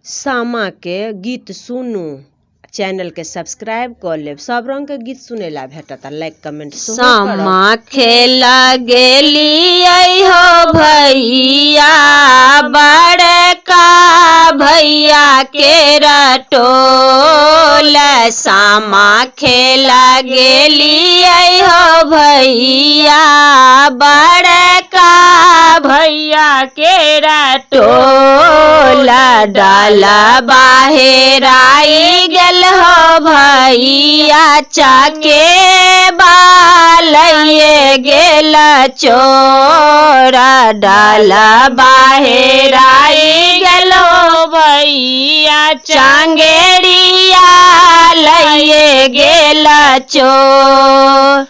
सामा के गीत सुनू, चैनल के सब्सक्राइब कर लेब। सब रंग के गीत सुने ला भेटता, लाइक कमेंट सामा खेला गेली हो भैया, बड़का भैया के रटोल। सामा खेला गेली हो भैया, बड़का भैया के रटोल। डाला बाहेर आई गेल हो भैया, चाके बालये गेल चोरा। डाला बाहेर आई गेल हो भैया, चांगेरिया लये गेल चोर।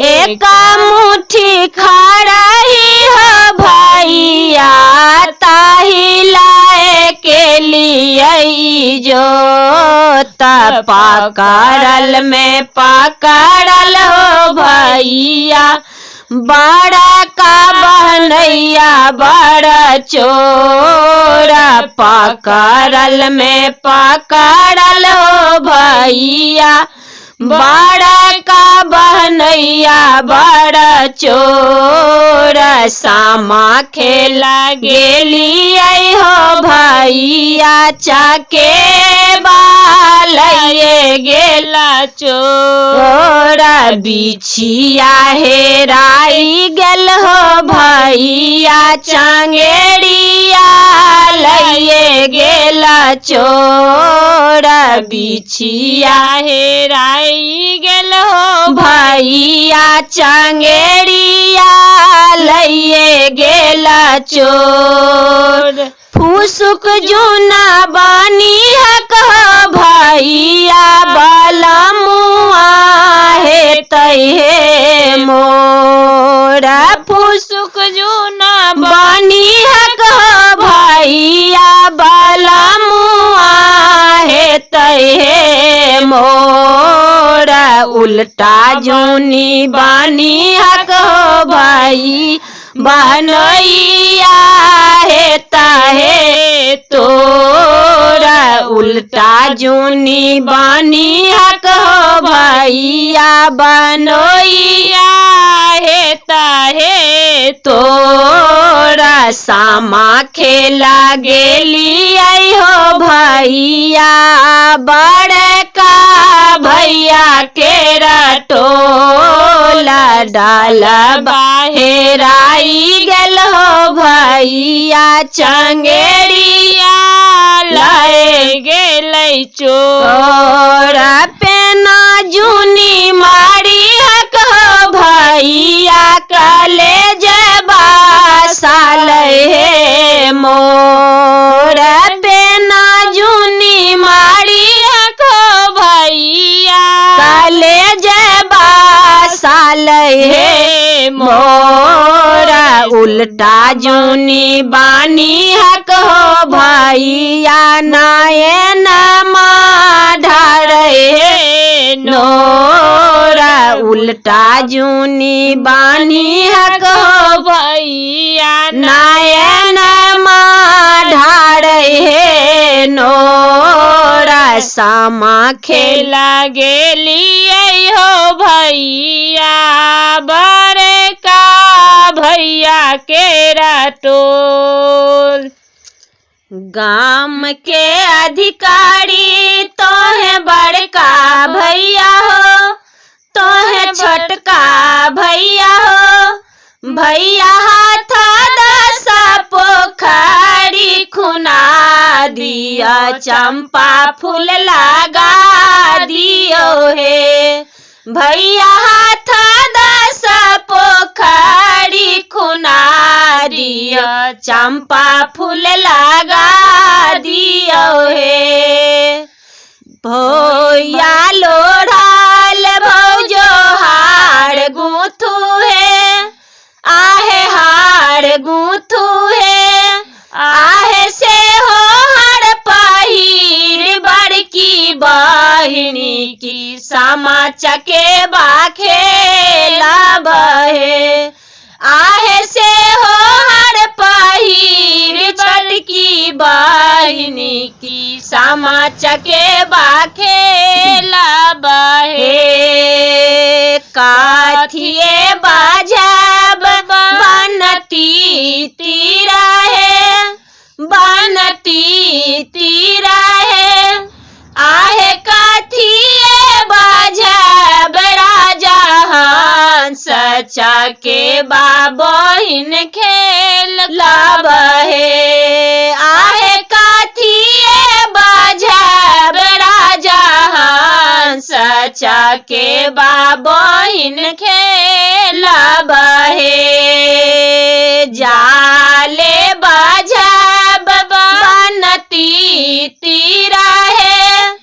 एक मुट्ठी खड़ही हो भैया, ताही लाए के लिए जो। पकड़ल में पकड़ल हो भैया, बड़ा का बहनैया बड़ा चोरा। पकड़ल में पकड़ल हो भैया, बड़ा का बहनैया बड़ा चोर। सामा खेला गेली हो भैया, चाके बालये गेला चोर। बिछिया हेराई गेल हो भैया, चांगेरिया लये गेला चोर। बिछिया हेराई गेल हो भैया, चांगेरिया लये गेला चोर। फूसुक जुना बानी हक हो भैया, बलमुआ हे तहे मोरा। फूसुक जुना बानी हक हो भैया, बलमुआ हे तहे मोरा। उल्टा जुनी बानी हक हो भाई, बनैया हे ताहे तोरा। उल्टा जुनी बानी हक हो भैया, बनैया हे ताहे तोरा। सामा खेला गेली हो भैया, बड़का भैया के रटोला। डाला बाहेर आई गेल हो भैया, चांगेरिया लये गेल चोर। पेना जुनी मारी हक हो भैया, कलेज बासल हे मोर। पेना जुनी मारी हक हो भैया, कलेज बासल हे मोरा। उल्टा जुनी बानी हक हो भैया, नायन ढार हे नोरा। उल्टा जुनी बानी हक हो भैया, नायन ढार हे नोरा। सामा खेला गेली हो भैया, बड़का भैया के रटोल। गाम के अधिकारी तो है बड़का भैया हो, तो है छोटका भैया हो। भैया हाथ दसा पोखरी खुना दिया, चंपा फूल लगा दियो हे। भैया हाथ दसा पोखरी खुना दियो, चंपा फूल लगा दियो हे। भैया लोढ़ाल भौजो हार गूथू है, आहे हार गूथू है। आहे से हो हर पहिर, बड़की बहिनी की सामा चके बाखेला बहे। आहे से हो हर पहिर, बड़की बहिनी की सामा चकेबा खेला बहे काथिए बाजब बनती तीरा है बनती तीरा है आहे काथिए बाजब राजा हंस चकेबा बहिन खेल बहे आहे काथिए बाजब राजा हंस चकेबा बहिन खेल बहे जाले बाजब बनती तीरा है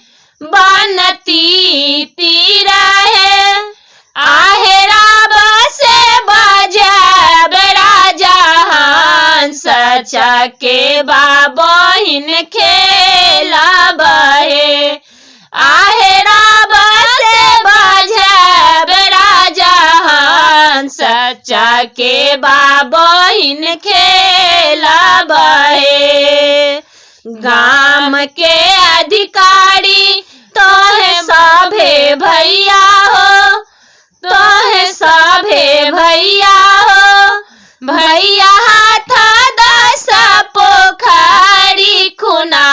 बनती तीरा है आहे राबा से बाजब राजा हंस चकेबा बहिन खेला बहे आहे राबा से बाजब राजा हंस चकेबा बहिन खेला बहे गाम के अधिकारी तोहे सभे भैया हो तोहे सभे भैया हो भैया हाथ दस पोखरी खुना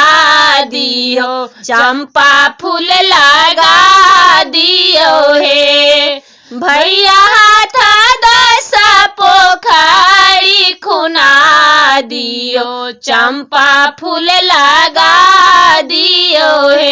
दियो चंपा फूल लगा दियो हे भैया हाथ दस पोखरी खुना दियो चंपा फूल लगा दियो हे